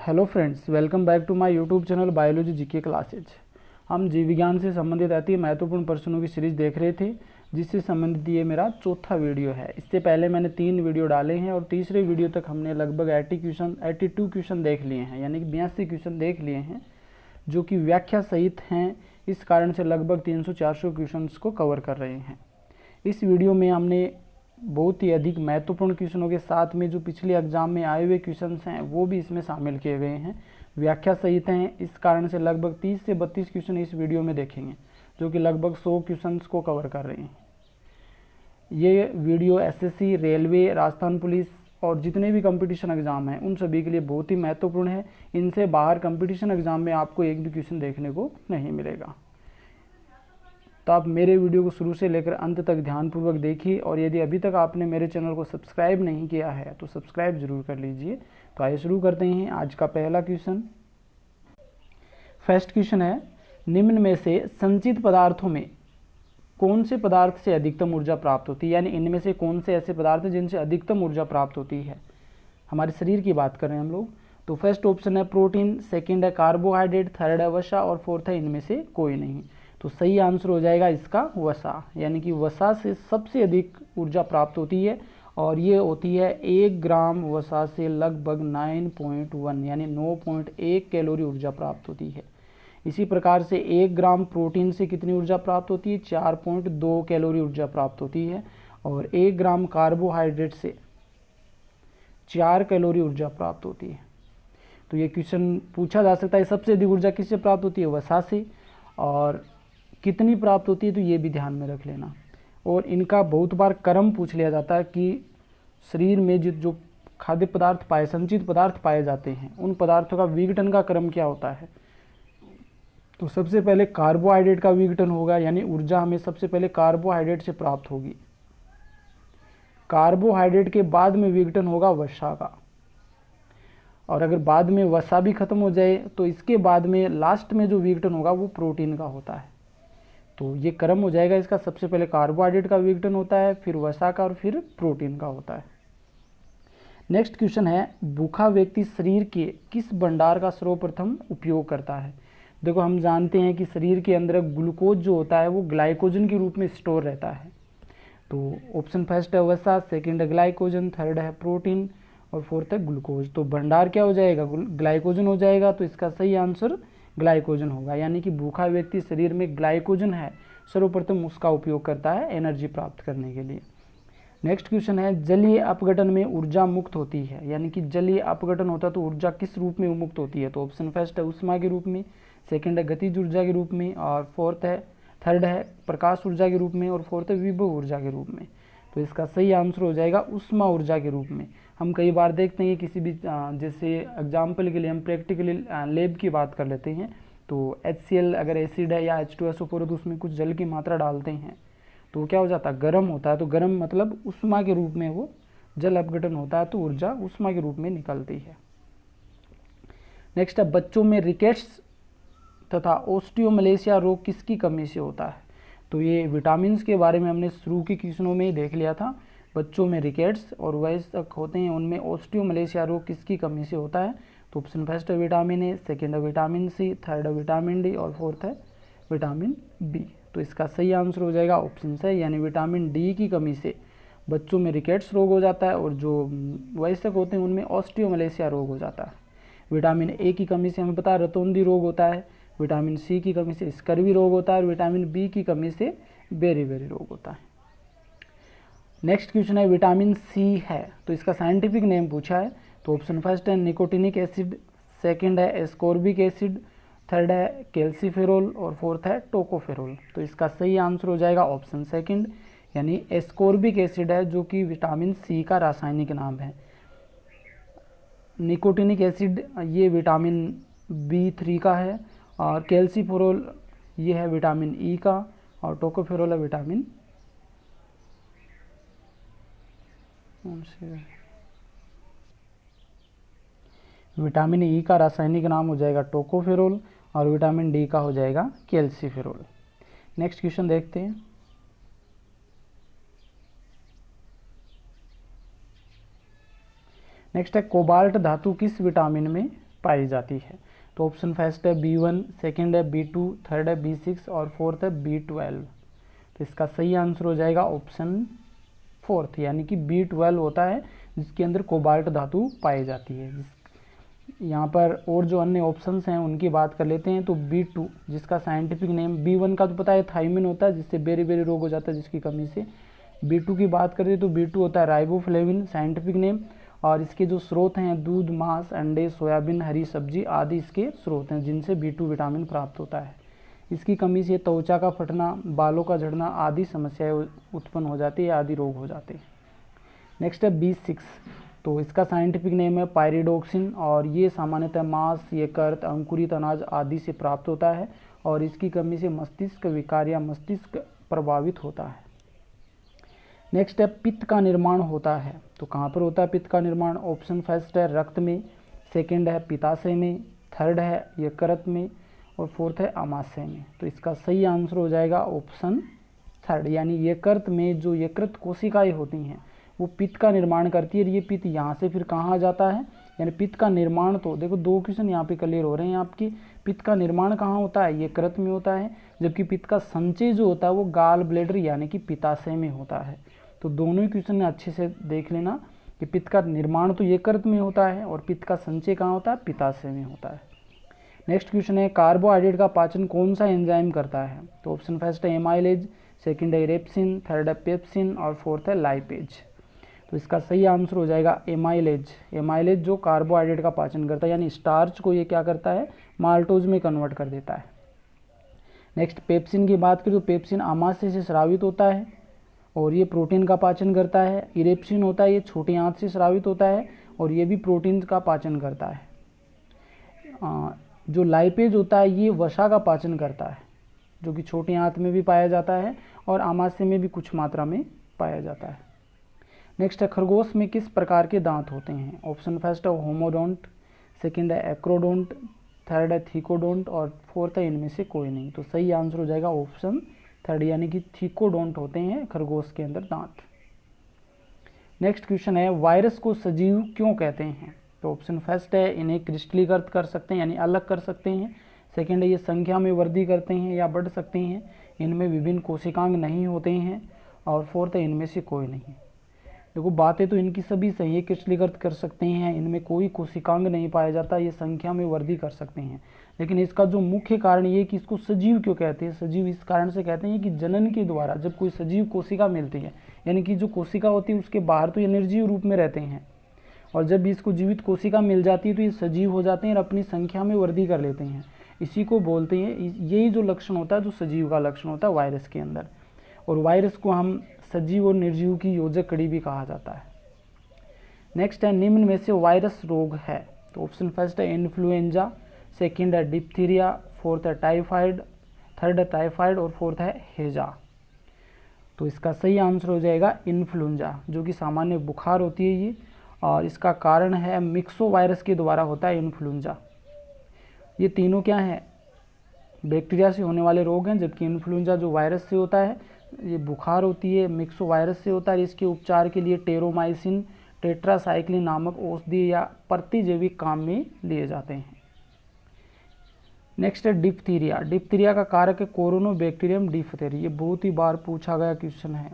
Hello friends, welcome back to my YouTube channel biology GK classes. हम जीव विज्ञान से संबंधित अति महत्वपूर्ण प्रश्नों की सीरीज देख रहे थे, जिससे संबंधित ये मेरा चौथा वीडियो है। इससे पहले मैंने 3 वीडियो डाले हैं और तीसरे वीडियो तक हमने लगभग 82 क्वेश्चन देख लिए हैं, यानी कि 82 क्वेश्चन देख लिए हैं, जो कि व्याख्या सहित हैं। इस कारण से लगभग 300-400 क्वेश्चन को कवर कर रहे हैं। इस वीडियो में हमने बहुत ही अधिक महत्वपूर्ण क्वेश्चनों के साथ में जो पिछले एग्जाम में आए हुए क्वेश्चंस हैं वो भी इसमें शामिल किए गए हैं, व्याख्या सहित हैं। इस कारण से लगभग 30 से 32 क्वेश्चन इस वीडियो में देखेंगे, जो कि लगभग 100 क्वेश्चंस को कवर कर रहे हैं। ये video SSC, railway, Rajasthan police और जितने भी कंपटीशन एग्जाम हैं उन सभी के लिए बहुत ही महत्वपूर्ण है। इनसे बाहर कंपटीशन एग्जाम में आपको एक भी क्वेश्चन देखने को नहीं मिलेगा। तो आप मेरे वीडियो को शुरू से लेकर अंत तक ध्यानपूर्वक देखिए, और यदि अभी तक आपने मेरे चैनल को सब्सक्राइब नहीं किया है तो सब्सक्राइब जरूर कर लीजिए। तो आइए शुरू करते हैं आज का पहला क्वेश्चन। फर्स्ट क्वेश्चन है, निम्न में से संचित पदार्थों में कौन से पदार्थ से अधिकतम ऊर्जा प्राप्त होती है, यानी इनमें से कौन से ऐसे पदार्थ हैं जिनसे अधिकतम ऊर्जा प्राप्त होती है। हमारे शरीर की बात कर रहे हैं हम लोग। तो फर्स्ट ऑप्शन है प्रोटीन, सेकेंड है कार्बोहाइड्रेट, थर्ड है वसा और फोर्थ है इनमें से कोई नहीं। तो सही आंसर हो जाएगा इसका वसा, यानी कि वसा से सबसे अधिक ऊर्जा प्राप्त होती है, और ये होती है 1 ग्राम वसा से लगभग 9.1 यानी 9.1 कैलोरी ऊर्जा प्राप्त होती है। इसी प्रकार से 1 ग्राम प्रोटीन से कितनी ऊर्जा प्राप्त होती है, 4.2 कैलोरी ऊर्जा प्राप्त होती है, और 1 ग्राम कार्बोहाइड्रेट से 4 कैलोरी ऊर्जा प्राप्त होती है। तो ये क्वेश्चन पूछा जा सकता है सबसे अधिक ऊर्जा किससे प्राप्त होती है, वसा से, और कितनी प्राप्त होती है तो ये भी ध्यान में रख लेना। और इनका बहुत बार क्रम पूछ लिया जाता है कि शरीर में जो खाद्य पदार्थ पाए, संचित पदार्थ पाए जाते हैं, उन पदार्थों का विघटन का क्रम क्या होता है। तो सबसे पहले कार्बोहाइड्रेट का विघटन होगा, यानी ऊर्जा हमें सबसे पहले कार्बोहाइड्रेट से प्राप्त होगी। कार्बोहाइड्रेट के बाद में विघटन होगा वसा का, और अगर बाद में वसा भी खत्म हो जाए तो इसके बाद में लास्ट में जो विघटन होगा वो प्रोटीन का होता है। तो ये क्रम हो जाएगा इसका, सबसे पहले कार्बोहाइड्रेट का विघटन होता है, फिर वसा का, और फिर प्रोटीन का होता है। नेक्स्ट क्वेश्चन है, भूखा व्यक्ति शरीर के किस भंडार का सर्वप्रथम उपयोग करता है। देखो, हम जानते हैं कि शरीर के अंदर ग्लूकोज जो होता है वो ग्लाइकोजन के रूप में स्टोर रहता है। तो ऑप्शन फर्स्ट है वसा, सेकेंड है ग्लाइकोजन, थर्ड है प्रोटीन और फोर्थ है ग्लूकोज। तो भंडार क्या हो जाएगा, ग्लाइकोजन हो जाएगा। तो इसका सही आंसर ग्लाइकोजन होगा, यानी कि भूखा व्यक्ति शरीर में ग्लाइकोजन है सर्वप्रथम उसका उपयोग करता है एनर्जी प्राप्त करने के लिए। नेक्स्ट क्वेश्चन है, जलीय अपघटन में ऊर्जा मुक्त होती है, यानी कि जलीय अपघटन होता है तो ऊर्जा किस रूप में मुक्त होती है। तो ऑप्शन फर्स्ट है उष्मा के रूप में, सेकेंड है गतिज ऊर्जा के रूप में, और थर्ड है प्रकाश ऊर्जा के रूप में, और फोर्थ है विभव ऊर्जा के रूप में। तो इसका सही आंसर हो जाएगा उष्मा ऊर्जा के रूप में। हम कई बार देखते हैं किसी भी जैसे एग्जाम्पल के लिए हम प्रैक्टिकली लेब की बात कर लेते हैं, तो HCl अगर एसिड है या H2SO4 तो उसमें कुछ जल की मात्रा डालते हैं तो क्या हो जाता है, गर्म होता है। तो गर्म मतलब उष्मा के रूप में वो जल अपघटन होता है, तो ऊर्जा उष्मा के रूप में निकलती है। नेक्स्ट है, बच्चों में रिकेट्स तथा ऑस्टियोमलेशिया रोग किसकी कमी से होता है। तो ये विटामिन के बारे में हमने शुरू के क्वेश्चनों में ही देख लिया था। बच्चों में रिकेट्स और वयस्क होते हैं उनमें ऑस्टियोमलेशिया रोग किसकी कमी से होता है। तो ऑप्शन फर्स्ट है विटामिन ए, सेकेंड है विटामिन सी, थर्ड है विटामिन डी और फोर्थ है विटामिन बी। तो इसका सही आंसर हो जाएगा ऑप्शन से, यानी विटामिन डी की कमी से बच्चों में रिकेट्स रोग हो जाता है, और जो वयस्क होते हैं उनमें ऑस्टियोमलेशिया रोग हो जाता है। विटामिन ए की कमी से हमें पता है रतौंधी रोग होता है, विटामिन सी की कमी से स्कर्वी रोग होता है, और विटामिन बी की कमी से बेरी रोग होता है। नेक्स्ट क्वेश्चन है, विटामिन सी है तो इसका साइंटिफिक नेम पूछा है। तो ऑप्शन फर्स्ट है निकोटिनिक एसिड, सेकंड है एस्कॉर्बिक एसिड, थर्ड है कैल्सीफेरोल और फोर्थ है टोकोफेरोल। तो इसका सही आंसर हो जाएगा ऑप्शन सेकंड, यानी एस्कॉर्बिक एसिड है, जो कि विटामिन सी का रासायनिक नाम है। निकोटिनिक एसिड ये विटामिन B3 का है, और कैल्सीफेरोल ये है विटामिन ई का, और टोकोफेरोल है विटामिन विटामिन ई का रासायनिक नाम हो जाएगा टोकोफेरोल, और विटामिन डी का हो जाएगा कैल्सीफेरोल। नेक्स्ट क्वेश्चन देखते हैं। नेक्स्ट है, कोबाल्ट धातु किस विटामिन में पाई जाती है। तो ऑप्शन फर्स्ट है B1, सेकंड है B2, थर्ड है B6 और फोर्थ है B12। तो इसका सही आंसर हो जाएगा ऑप्शन फोर्थ, यानी कि B12 होता है जिसके अंदर कोबाल्ट धातु पाई जाती है। यहाँ पर और जो अन्य ऑप्शंस हैं उनकी बात कर लेते हैं। तो B2 जिसका साइंटिफिक नेम, B1 का तो पता है थायमिन होता है जिससे बेरी रोग हो जाता है जिसकी कमी से। B2 की बात करें तो B2 होता है राइबोफ्लेविन साइंटिफिक नेम, और इसके जो स्रोत हैं दूध, मांस, अंडे, सोयाबीन, हरी सब्जी आदि इसके स्रोत हैं जिनसे B2 विटामिन प्राप्त होता है। इसकी कमी से त्वचा का फटना, बालों का झड़ना आदि समस्याएं उत्पन्न हो जाती है, आदि रोग हो जाते हैं। नेक्स्ट है B6, तो इसका साइंटिफिक नेम है पायरिडोक्सिन, और ये सामान्यतः मांस, यकृत, अंकुरित अनाज आदि से प्राप्त होता है, और इसकी कमी से मस्तिष्क विकार या मस्तिष्क प्रभावित होता है। नेक्स्ट है पित्त का निर्माण होता है, तो कहाँ पर होता है पित्त का निर्माण? ऑप्शन फर्स्ट है रक्त में, सेकंड है पित्ताशय में, थर्ड है यकृत में और फोर्थ है आमाशय में। तो इसका सही आंसर हो जाएगा ऑप्शन थर्ड, यानी यकृत में जो यकृत कोशिकाएं होती हैं वो पित्त का निर्माण करती है। ये पित्त यहाँ से फिर कहाँ जाता है, यानी पित्त का निर्माण, तो देखो दो क्वेश्चन यहाँ पे क्लियर हो रहे हैं आपकी। पित्त का निर्माण कहाँ होता है? यकृत में होता है, जबकि पित्त का संचय जो होता है वो गाल ब्लैडर यानी कि पित्ताशय में होता है। तो दोनों ही क्वेश्चन अच्छे से देख लेना कि पित्त का निर्माण तो यकृत में होता है और पित्त का संचय कहाँ होता है? पित्ताशय में होता है। नेक्स्ट क्वेश्चन है कार्बोहाइड्रेट का पाचन कौन सा एंजाइम करता है? तो ऑप्शन फर्स्ट है एमाइलेज, सेकंड है रेप्सिन, थर्ड है पेप्सिन और फोर्थ है लाइपेज। तो इसका सही आंसर हो जाएगा एमाइलेज। एमाइलेज जो कार्बोहाइड्रेट का पाचन करता है, यानी स्टार्च को ये क्या करता है? माल्टोज में कन्वर्ट कर देता है। नेक्स्ट पेप्सिन की बात करें तो पेप्सिन आमाशय से स्रावित होता है और ये प्रोटीन का पाचन करता है। इरेप्सिन होता है ये छोटी आंत से स्रावित होता है और ये भी प्रोटीन का पाचन करता है। जो लाइपेज होता है ये वसा का पाचन करता है, जो कि छोटी आंत में भी पाया जाता है और आमाशय में भी कुछ मात्रा में पाया जाता है। नेक्स्ट है खरगोश में किस प्रकार के दांत होते हैं? ऑप्शन फर्स्ट है होमोडोंट, सेकंड है एक्रोडोंट, थर्ड है थीकोडोंट और फोर्थ है इनमें से कोई नहीं। तो सही आंसर हो जाएगा ऑप्शन थर्ड, यानी कि थीकोडोंट होते हैं खरगोश के अंदर दांत। नेक्स्ट क्वेश्चन है वायरस को सजीव क्यों कहते हैं? तो ऑप्शन फर्स्ट है इन्हें क्रिस्टलीकृत कर सकते हैं यानी अलग कर सकते हैं, सेकंड है ये संख्या में वृद्धि करते हैं या बढ़ सकते हैं, इनमें विभिन्न कोशिकांग नहीं होते हैं और फोर्थ है इनमें से कोई नहीं। देखो बातें तो इनकी सभी सही है, क्रिस्टलीकृत कर सकते हैं, इनमें कोई कोशिकांग नहीं पाया जाता, ये संख्या में वृद्धि कर सकते हैं, लेकिन इसका जो मुख्य कारण ये कि इसको सजीव क्यों कहते हैं? सजीव इस कारण से कहते हैं कि जनन के द्वारा जब कोई सजीव कोशिका मिलती है, यानी कि जो कोशिका होती है उसके बाहर तो ये निर्जीव रूप में रहते हैं और जब इसको जीवित कोशिका मिल जाती है तो ये सजीव हो जाते हैं और अपनी संख्या में वृद्धि कर लेते हैं। इसी को बोलते हैं, यही जो लक्षण होता है जो सजीव का लक्षण होता है वायरस के अंदर, और वायरस को हम सजीव और निर्जीव की योजक कड़ी भी कहा जाता है। नेक्स्ट है निम्न में से वायरस रोग है? तो ऑप्शन फर्स्ट है इन्फ्लुएंजा, सेकंड है डिप्थीरिया, फोर्थ है टाइफाइड, थर्ड है टाइफाइड और फोर्थ है हेजा। तो इसका सही आंसर हो जाएगा इन्फ्लुएंजा, जो कि सामान्य बुखार होती है ये, और इसका कारण है मिक्सो वायरस के द्वारा होता है इन्फ्लुएंजा। ये तीनों क्या है? बैक्टीरिया से होने वाले रोग हैं, जबकि इन्फ्लुएंजा जो वायरस से होता है, ये बुखार होती है, मिक्सो वायरस से होता है। इसके उपचार के लिए टेरोमाइसिन, टेट्रासाइक्लिन नामक औषधि या प्रतिजैविक काम में लिए जाते हैं। नेक्स्ट है डिप्थीरिया। डिप्थीरिया का कारक है कोरोनोबैक्टीरियम डिप्थेरी। ये बहुत ही बार पूछा गया क्वेश्चन है,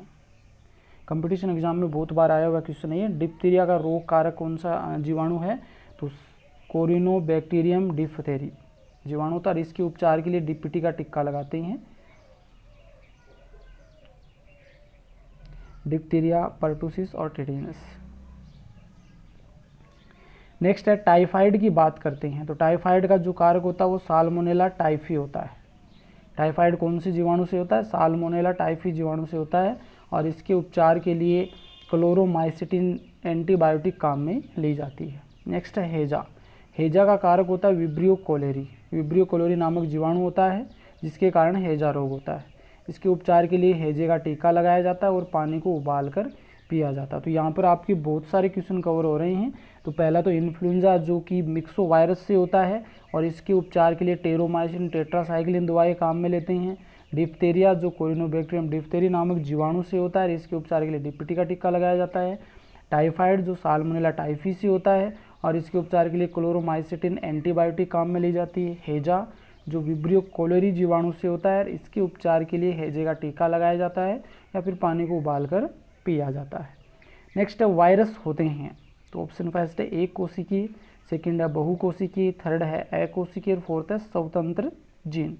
कंपटीशन एग्जाम में बहुत बार आया हुआ क्वेश्चन है ये। डिप्थीरिया का रोग कारक कौन सा जीवाणु है? तो कोरिनोबैक्टीरियम डिप्थेरी जीवाणु था, और इसके उपचार के लिए डीपीटी का टिक्का लगाते हैं। डिप्थीरिया, पर्टुसिस और टेटेनस। नेक्स्ट है टाइफाइड की बात करते हैं। तो टाइफाइड का जो कारक होता है वो साल्मोनेला टाइफी होता है। टाइफाइड कौन सी जीवाणु से होता है? साल्मोनेला टाइफी जीवाणु से होता है, और इसके उपचार के लिए क्लोरोमाइसिटिन एंटीबायोटिक काम में ली जाती है। नेक्स्ट है हेजा। हेजा का कारक होता है विब्रियो कोलेरी। विब्रियो कोलेरी नामक जीवाणु होता है जिसके कारण हेजा रोग होता है। इसके उपचार के लिए हेजे का टीका लगाया जाता है और पानी को उबाल कर पिया जाता है। तो यहाँ पर आपके बहुत सारे क्वेश्चन कवर हो रहे हैं। तो पहला तो इन्फ्लुएंजा जो कि मिक्सो वायरस से होता है और इसके उपचार के लिए टेरोमाइसिन, टेट्रासाइक्लिन दवाएं काम में लेते हैं। डिप्थीरिया जो कोरिनोबैक्टीरियम डिप्थेरी नामक जीवाणु से होता है, इसके उपचार के लिए डीपीटी का टीका लगाया जाता है। टाइफाइड जो साल्मोनेला टाइफी से होता है और इसके उपचार के लिए क्लोरोमाइसिटिन एंटीबायोटिक काम में ली जाती है। हैजा जो विब्रियो कोलोरी जीवाणु से होता है, इसके उपचार के लिए हैजे का टीका लगाया जाता है या फिर पानी को उबालकर पिया जाता है। नेक्स्ट है वायरस होते हैं, तो ऑप्शन फर्स्ट है एक कोशिकीय, सेकंड है बहुकोशिकीय, थर्ड है अकोशिकीय और फोर्थ है स्वतंत्र जीन।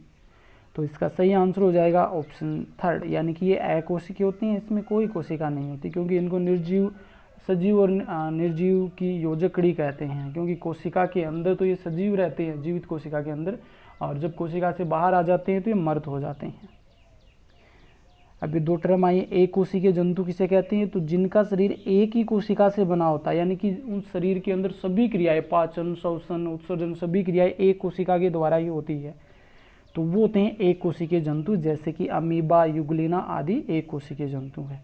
तो इसका सही आंसर हो जाएगा ऑप्शन थर्ड, यानी कि ये अकोशिकीय होती हैं, इसमें कोई कोशिका नहीं होती, क्योंकि इनको निर्जीव, सजीव और निर्जीव की योजकड़ी कहते हैं, क्योंकि कोशिका के अंदर तो ये सजीव रहते हैं, जीवित कोशिका के अंदर, और जब कोशिका से बाहर आ जाते हैं तो ये मृत हो जाते हैं। अभी दो टर्म आई, एक कोशिकीय जंतु किसे कहते हैं, तो जिनका शरीर एक ही कोशिका से बना होता है, यानी कि उन शरीर के अंदर सभी क्रियाएं, पाचन, श्वसन, उत्सर्जन, सभी क्रियाएं एक कोशिका के द्वारा ही होती है, तो वो होते हैं एक कोशिकीय जंतु, जैसे कि अमीबा, युग्लिना आदि एक कोशिकीय जंतु है।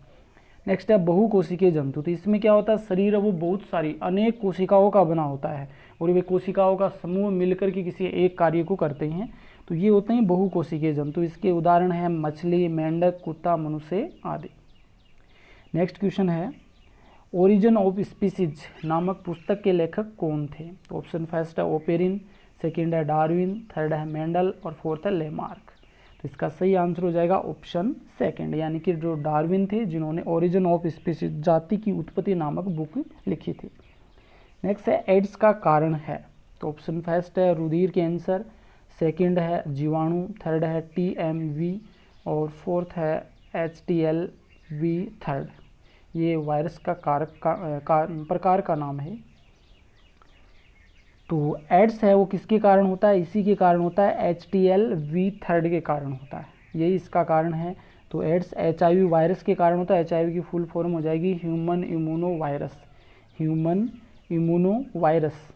नेक्स्ट है बहुकोशिकीय जंतु, तो इसमें क्या होता है, शरीर वो बहुत सारी अनेक कोशिकाओं का बना होता है और वे कोशिकाओं का समूह मिलकर के किसी एक कार्य को करते हैं, तो ये होते हैं बहुकोशिकीय जंतु। इसके उदाहरण हैं मछली, मेंढक, कुत्ता, मनुष्य आदि। नेक्स्ट क्वेश्चन है, ओरिजिन ऑफ स्पीसीज नामक पुस्तक के लेखक कौन थे, तो ऑप्शन फर्स्ट है ओपेरिन, सेकेंड है डार्विन, थर्ड है मेंडल और फोर्थ है लेमार्क। तो इसका सही आंसर हो जाएगा ऑप्शन सेकंड, यानी कि जो डार्विन थे जिन्होंने ओरिजिन ऑफ स्पीसीज जाति की उत्पत्ति नामक बुक लिखी थी। नेक्स्ट है एड्स का कारण है, तो ऑप्शन फर्स्ट है रुधिर कैंसर, सेकंड है जीवाणु, थर्ड है TMV और फोर्थ है HTLV थर्ड। ये वायरस का प्रकार का नाम है। तो एड्स है वो किसके कारण होता है, इसी के कारण होता है, HTLV थर्ड के कारण होता है, यही इसका कारण है। तो एड्स HIV वायरस के कारण होता है। HIV की फुल फॉर्म हो जाएगी human immuno virus, human immuno virus.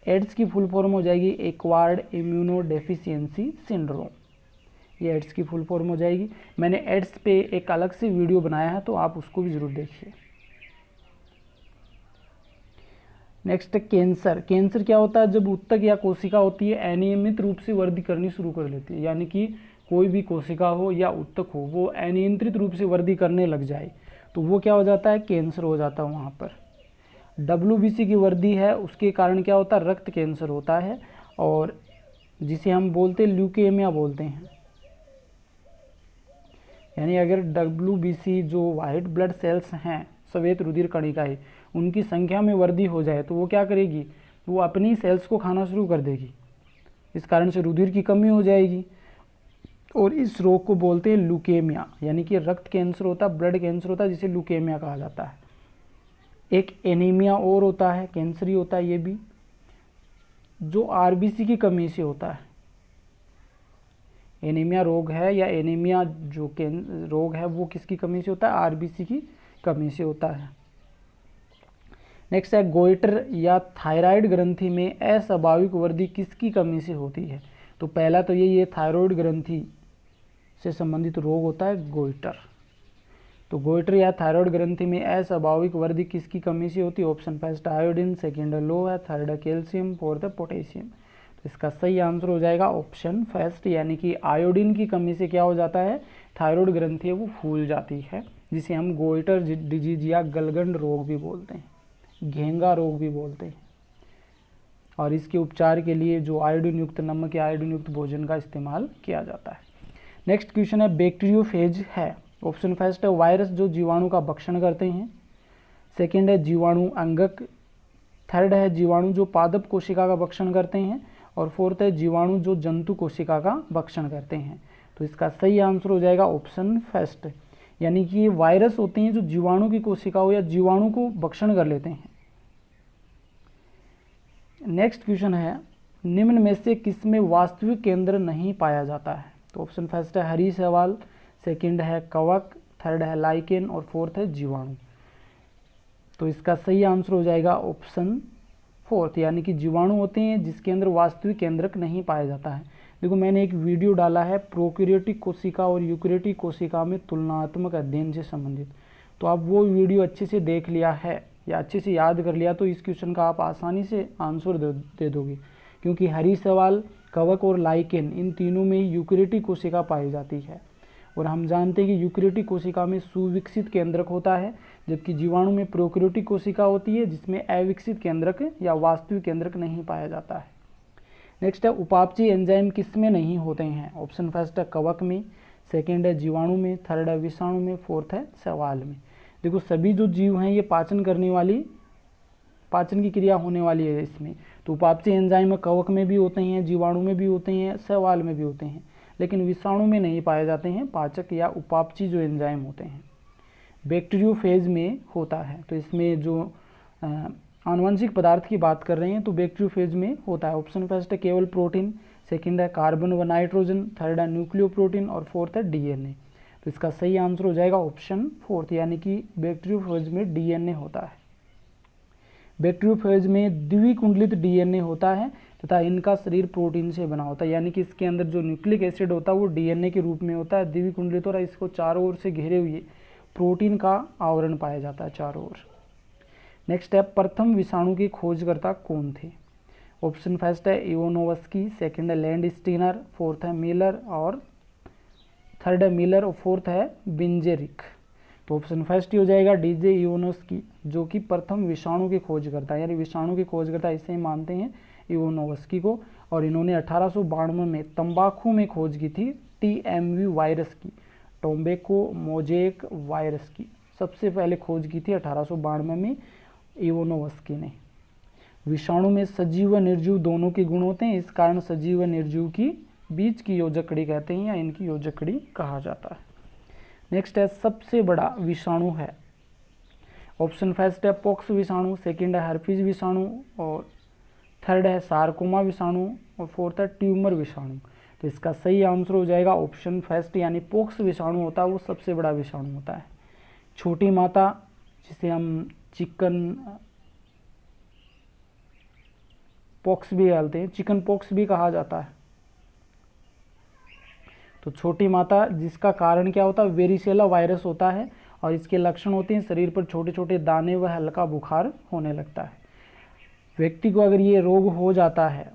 AIDS की फुल फॉर्म हो जाएगी एक्वायर्ड इम्यूनो डेफिशिएंसी सिंड्रोम, ये एड्स की फुल फॉर्म हो जाएगी। मैंने एड्स पे एक अलग से वीडियो बनाया है, तो आप उसको भी ज़रूर देखिए। नेक्स्ट कैंसर, कैंसर क्या होता है, जब ऊतक या कोशिका होती है अनियमित रूप से वृद्धि करनी शुरू कर लेती है, यानी कि कोई भी कोशिका हो या ऊतक हो वो अनियंत्रित रूप से वृद्धि करने लग जाए, तो वो क्या हो जाता है, कैंसर हो जाता है वहाँ पर। WBC की वृद्धि है, उसके कारण क्या होता है, रक्त कैंसर होता है, और जिसे हम बोलते हैं ल्यूकेमिया बोलते हैं। यानी अगर WBC जो वाइट ब्लड सेल्स हैं, श्वेत रुधिर कणिकाएं, उनकी संख्या में वृद्धि हो जाए तो वो क्या करेगी, वो अपनी सेल्स को खाना शुरू कर देगी, इस कारण से रुधिर की कमी हो जाएगी, और इस रोग को बोलते हैं ल्यूकेमिया, यानी कि रक्त कैंसर होता है, ब्लड कैंसर होता है, जिसे ल्यूकेमिया कहा जाता है। एक एनीमिया और होता है, कैंसर ही होता है ये भी, जो RBC की कमी से होता है। एनीमिया रोग है या एनीमिया जो रोग है वो किसकी कमी से होता है, RBC की कमी से होता है। नेक्स्ट है गोइटर या थायराइड ग्रंथि में अस्वाभाविक वृद्धि किसकी कमी से होती है, तो पहला तो ये थायराइड ग्रंथि से संबंधित रोग होता है गोइटर। तो गोइटर या थायराइड ग्रंथि में अस्वाभाविक वृद्धि किसकी कमी से होती है, ऑप्शन फर्स्ट आयोडीन, सेकेंड लो है, थर्ड है कैल्शियम, फोर्थ है पोटेशियम। तो इसका सही आंसर हो जाएगा ऑप्शन फर्स्ट, यानी कि आयोडीन की कमी से क्या हो जाता है, थायराइड ग्रंथि है वो फूल जाती है, जिसे हम गोइटर डिजीज या गलगंड रोग भी बोलते हैं, घेंगा रोग भी बोलते हैं। और इसके उपचार के लिए जो आयोडीन युक्त नमक या आयोडीन युक्त भोजन का इस्तेमाल किया जाता है। नेक्स्ट क्वेश्चन है बैक्टीरियोफेज है, ऑप्शन फर्स्ट है वायरस जो जीवाणु का भक्षण करते हैं, सेकंड है जीवाणु अंगक, थर्ड है जीवाणु जो पादप कोशिका का भक्षण करते हैं, और फोर्थ है जीवाणु जो जंतु कोशिका का भक्षण करते हैं। तो इसका सही आंसर हो जाएगा ऑप्शन फर्स्ट, यानी कि ये वायरस होते हैं जो जीवाणु की कोशिकाओं या जीवाणु को भक्षण कर लेते हैं। नेक्स्ट क्वेश्चन है निम्न में से किसमें वास्तविक केंद्र नहीं पाया जाता है, तो ऑप्शन फर्स्ट है हरी शैवाल, सेकंड है कवक, थर्ड है लाइकेन और फोर्थ है जीवाणु। तो इसका सही आंसर हो जाएगा ऑप्शन फोर्थ, यानी कि जीवाणु होते हैं जिसके अंदर वास्तविक केंद्रक नहीं पाया जाता है। देखो मैंने एक वीडियो डाला है प्रोकैरियोटिक कोशिका और यूकैरियोटिक कोशिका में तुलनात्मक अध्ययन से संबंधित, तो आप वो वीडियो अच्छे से देख लिया है या अच्छे से याद कर लिया तो इस क्वेश्चन का आप आसानी से आंसर दे दोगे, क्योंकि हरी शैवाल, कवक और लाइकेन इन तीनों में यूकैरियोटिक कोशिका पाई जाती है, और हम जानते हैं कि यूकेरियोटिक कोशिका में सुविकसित केंद्रक होता है, जबकि जीवाणु में प्रोकैरियोटिक कोशिका होती है जिसमें अविकसित केंद्रक या वास्तविक केंद्रक नहीं पाया जाता है। नेक्स्ट है उपापचयी एंजाइम किस में नहीं होते हैं। ऑप्शन फर्स्ट है कवक में, सेकेंड है जीवाणु में, थर्ड है विषाणु में, फोर्थ है शैवाल में। देखो सभी जो जीव हैं ये पाचन करने वाली, पाचन की क्रिया होने वाली है इसमें, तो उपापचयी एंजाइम कवक में भी होते हैं, जीवाणु में भी होते हैं, शैवाल में भी होते हैं, लेकिन विषाणु में नहीं पाए जाते हैं पाचक या उपापचयी जो एंजाइम होते हैं। बैक्टीरियोफेज में होता है, तो इसमें जो आनुवंशिक पदार्थ की बात कर रहे हैं तो बैक्टीरियोफेज में होता है। ऑप्शन फर्स्ट है केवल प्रोटीन, सेकंड है कार्बन व नाइट्रोजन, थर्ड है न्यूक्लियोप्रोटीन और फोर्थ है डीएनए। तो इसका सही आंसर हो जाएगा ऑप्शन फोर्थ, यानी कि बैक्टीरियोफेज में डीएनए होता है। बैक्टीरियोफेज में द्विकुंडलित डीएनए होता है तथा इनका शरीर प्रोटीन से बना होता है, यानी कि इसके अंदर जो न्यूक्लिक एसिड होता है वो डीएनए के रूप में होता है, द्विकुंडलित, और इसको चारों ओर से घेरे हुए प्रोटीन का आवरण पाया जाता है चारों ओर। नेक्स्ट है प्रथम विषाणु के खोजकर्ता कौन थे। ऑप्शन फर्स्ट है इवानोव्स्की, सेकंड है लैंडस्टीनर, फोर्थ है मिलर और थर्ड है मिलर और फोर्थ है बिंजेरिक। तो ऑप्शन फर्स्ट ही हो जाएगा डीजे इवानोव्स्की, जो कि प्रथम विषाणु के खोजकर्ता, यानी विषाणु के खोजकर्ता इसे ही मानते हैं इवानोव्स्की को। और इन्होंने 1892 में तंबाकू में खोज की थी टीएमवी वायरस की, टोबैको मोज़ेक वायरस की सबसे पहले खोज की थी 1892 में इवानोव्स्की ने। विषाणु में सजीव व निर्जीव दोनों के गुण होते हैं, इस कारण सजीव व निर्जीव की बीच की योजक कड़ी कहते हैं या इनकी योजक कड़ी कहा जाता है। नेक्स्ट है सबसे बड़ा विषाणु है। ऑप्शन फर्स्ट है पॉक्स विषाणु, सेकंड है हर्पीज विषाणु और थर्ड है सार्कोमा विषाणु और फोर्थ है ट्यूमर विषाणु। तो इसका सही आंसर हो जाएगा ऑप्शन फर्स्ट, यानी पॉक्स विषाणु होता है वो सबसे बड़ा विषाणु होता है। छोटी माता जिसे हम चिकन पॉक्स भी कहते हैं, चिकन पॉक्स भी कहा जाता है। तो छोटी माता जिसका कारण क्या होता है, वेरिसेला वायरस होता है और इसके लक्षण होते हैं शरीर पर छोटे छोटे दाने व हल्का बुखार होने लगता है। व्यक्ति को अगर ये रोग हो जाता है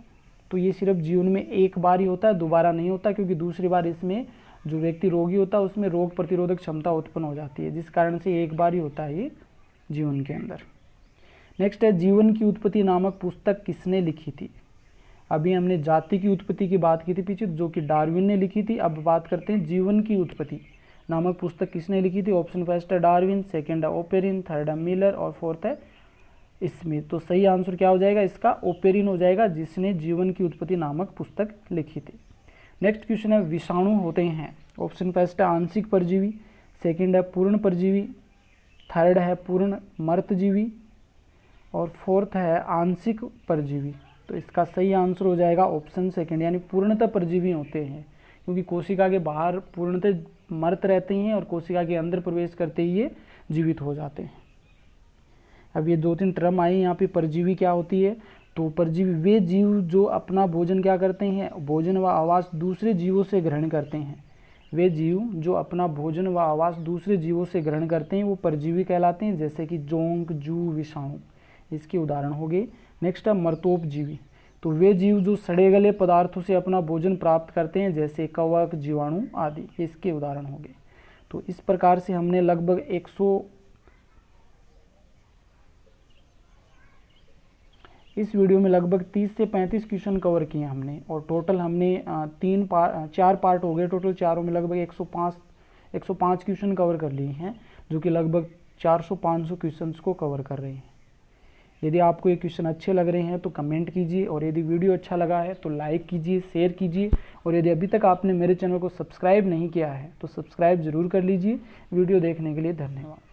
तो ये सिर्फ जीवन में एक बार ही होता है, दोबारा नहीं होता, क्योंकि दूसरी बार इसमें जो व्यक्ति रोगी होता है उसमें रोग प्रतिरोधक क्षमता उत्पन्न हो जाती है, जिस कारण से एक बार ही होता है ये जीवन के अंदर। नेक्स्ट है जीवन की उत्पत्ति नामक पुस्तक किसने लिखी थी। अभी हमने जाति की उत्पत्ति की बात की थी पीछे, जो कि डार्विन ने लिखी थी। अब बात करते हैं जीवन की उत्पत्ति नामक पुस्तक किसने लिखी थी। ऑप्शन फर्स्ट है डार्विन, सेकंड है ओपेरिन, थर्ड है मिलर और फोर्थ है स्मिथ। तो सही आंसर क्या हो जाएगा इसका, ओपेरिन हो जाएगा, जिसने जीवन की उत्पत्ति नामक पुस्तक लिखी थी। नेक्स्ट क्वेश्चन है विषाणु होते हैं। ऑप्शन फर्स्ट है आंशिक परजीवी, सेकंड है पूर्ण परजीवी, थर्ड है पूर्ण मर्तजीवी और फोर्थ है आंशिक परजीवी। तो इसका सही आंसर हो जाएगा ऑप्शन सेकंड, यानी पूर्णतः परजीवी होते हैं, क्योंकि कोशिका के बाहर पूर्णतः मर्त रहते हैं और कोशिका के अंदर प्रवेश करते ही ये जीवित हो जाते हैं। अब ये दो तीन टर्म आई यहाँ पे, परजीवी क्या होती है। तो परजीवी वे जीव जो अपना भोजन क्या करते हैं, भोजन व आवास दूसरे जीवों से ग्रहण करते हैं। वे जीव जो अपना भोजन व आवास दूसरे जीवों से ग्रहण करते हैं वो परजीवी कहलाते हैं, जैसे कि जोंक, जू, विषाणु इसके उदाहरण हो गए। नेक्स्ट है मर्तोपजीवी, तो वे जीव जो सड़े गले पदार्थों से अपना भोजन प्राप्त करते हैं, जैसे कवक, जीवाणु आदि, इसके उदाहरण हो गए। तो इस प्रकार से हमने लगभग इस वीडियो में लगभग 30 से 35 क्वेश्चन कवर किए हमने, और टोटल हमने 4 पार्ट हो गए, टोटल चारों में लगभग 105 क्वेश्चन कवर कर लिए हैं, जो कि लगभग 400-500 क्वेश्चंस को कवर कर रहे हैं। यदि आपको ये क्वेश्चन अच्छे लग रहे हैं तो कमेंट कीजिए, और यदि वीडियो अच्छा लगा है तो लाइक कीजिए, शेयर कीजिए, और यदि अभी तक आपने मेरे चैनल को सब्सक्राइब नहीं किया है तो सब्सक्राइब ज़रूर कर लीजिए। वीडियो देखने के लिए धन्यवाद।